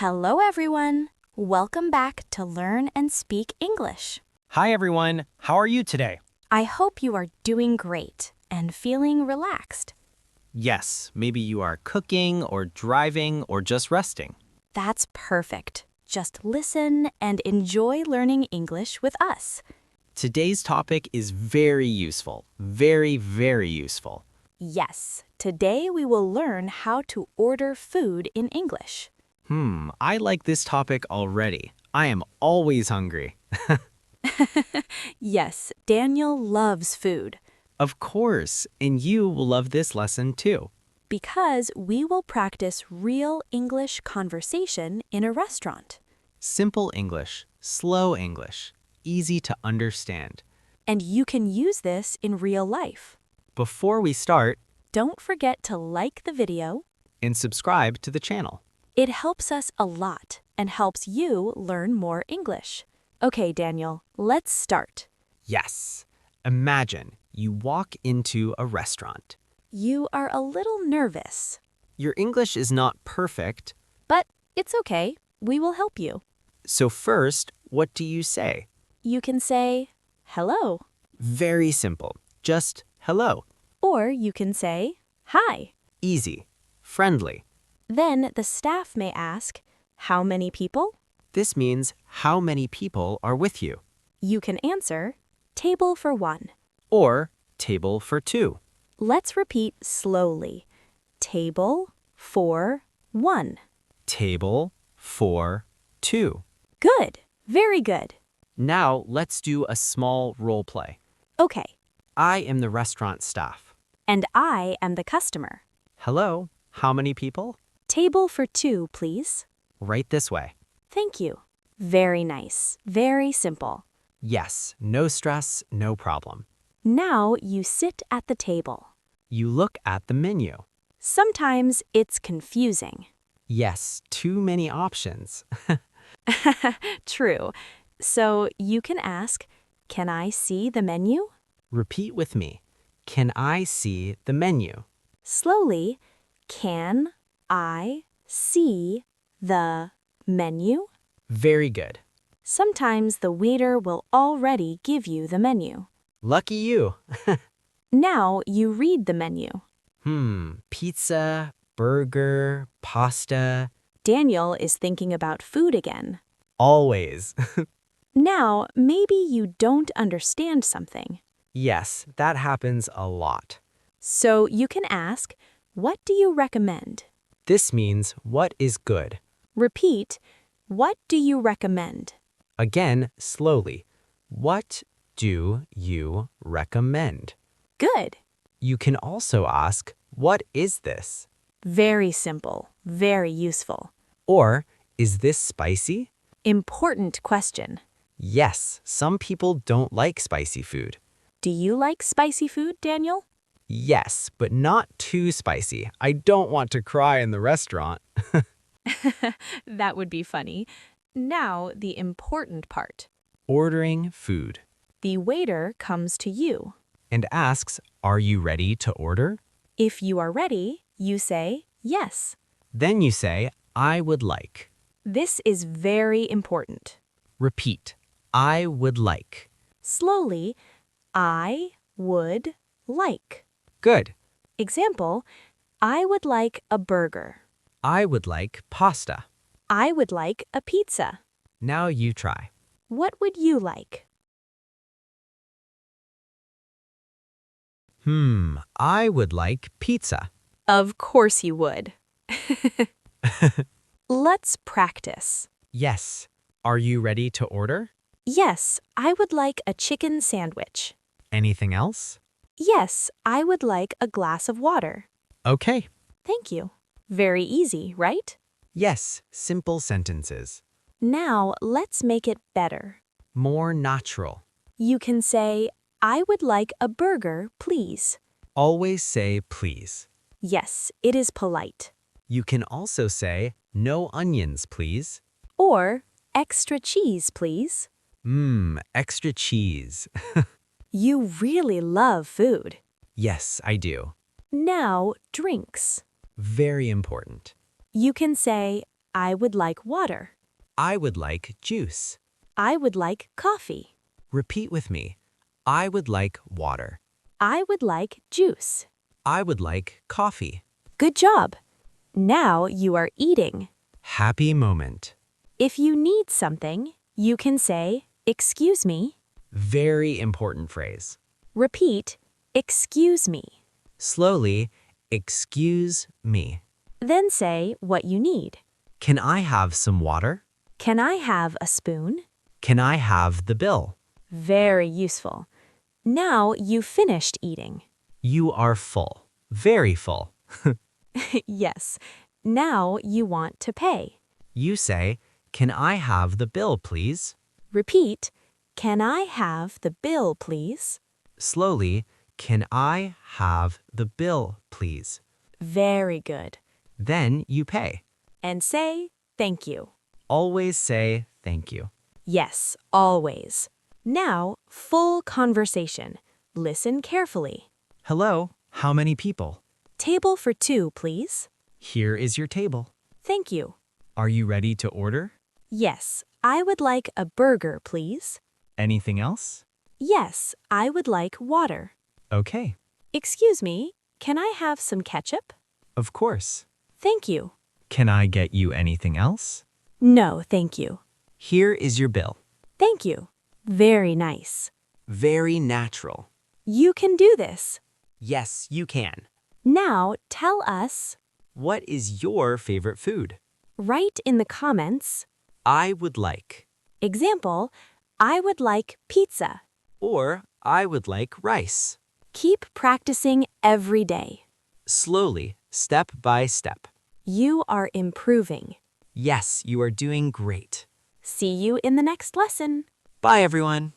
Hello, everyone. Welcome back to Learn and Speak English. Hi everyone, how are you today? I hope you are doing great and feeling relaxed. Yes, maybe you are cooking or driving or just resting. That's perfect. Just listen and enjoy learning English with us. Today's topic is very useful, very useful. Yes, today we will learn how to order food in English. I like this topic already. I am always hungry. Yes, Daniel loves food Of course, and you will love this lesson too. because we will practice real English conversation in a restaurant. Simple English, slow English, easy to understand. And you can use this in real life. Before we start, Don't forget to like the video. and subscribe to the channel. It helps us a lot and helps you learn more English. Okay, Daniel, let's start. Yes. Imagine you walk into a restaurant. You are a little nervous, Your English is not perfect, but it's okay. We will help you. so first, what do you say? You can say, hello, Very simple. Just hello. or you can say, hi. Easy. Friendly. Then the staff may ask, how many people? This means how many people are with you, You can answer, table for one. or table for two. Let's repeat slowly. Table for one. Table for two. Good. Very good. Now let's do a small role play. Okay. I am the restaurant staff. And I am the customer. Hello, how many people? Table for two, please. Right this way. Thank you. Very nice. Very simple. Yes, no stress, no problem. Now you sit at the table. You look at the menu. Sometimes it's confusing. Yes, too many options. True. So you can ask, can I see the menu? Repeat with me. Can I see the menu? Slowly, can I see the menu? Very good. Sometimes the waiter will already give you the menu. Lucky you. Now you read the menu. Pizza, burger, pasta. Daniel is thinking about food again. Always. Now, maybe you don't understand something. Yes, that happens a lot. So you can ask, what do you recommend? This means what is good. Repeat, what do you recommend? Again, slowly. What do you recommend? Good. You can also ask, what is this? Very simple, very useful. Or, is this spicy? Important question. Yes, some people don't like spicy food. Do you like spicy food, Daniel? Yes, but not too spicy. I don't want to cry in the restaurant. That would be funny. Now, the important part. Ordering food. The waiter comes to you. And asks, are you ready to order? If you are ready, you say yes. Then you say, I would like. This is very important. Repeat, I would like. Slowly, I would like. Good. Example, I would like a burger. I would like pasta. I would like a pizza. Now you try. What would you like? I would like pizza. Of course you would. Let's practice. Yes. Are you ready to order? Yes, I would like a chicken sandwich. Anything else? Yes, I would like a glass of water. Okay. Thank you. Very easy, right? Yes, simple sentences. Now, let's make it better. More natural. You can say, I would like a burger, please. Always say please. Yes, it is polite. You can also say, no onions, please. Or, extra cheese, please. Extra cheese. You really love food. Yes, I do. Now, drinks. Very important. You can say, I would like water. I would like juice. I would like coffee. Repeat with me. I would like water. I would like juice. I would like coffee. Good job. Now you are eating. Happy moment. If you need something, you can say, "Excuse me." Very important phrase. Repeat, "Excuse me." Slowly, excuse me. Then say what you need. Can I have some water? Can I have a spoon? Can I have the bill? Very useful. Now you finished eating. You are full. Very full. Yes. Now you want to pay. You say, can I have the bill, please? Repeat, "Can I have the bill, please?" Slowly, can I have the bill, please? Very good. Then you pay. And say, "Thank you." Always say thank you. Yes, always. Now, full conversation. Listen carefully. Hello, how many people? Table for 2, please. Here is your table. Thank you. Are you ready to order? Yes, I would like a burger, please. Anything else? Yes, I would like water. Okay, Excuse me, can I have some ketchup? of course. Thank you. Can I get you anything else? No, thank you. Here is your bill. Thank you. Very nice. Very natural. You can do this. Yes, you can. Now tell us. What is your favorite food? Write in the comments. I would like. Example, I would like pizza. Or I would like rice. Keep practicing every day. Slowly, step by step. You are improving. Yes, you are doing great. See you in the next lesson. Bye, everyone.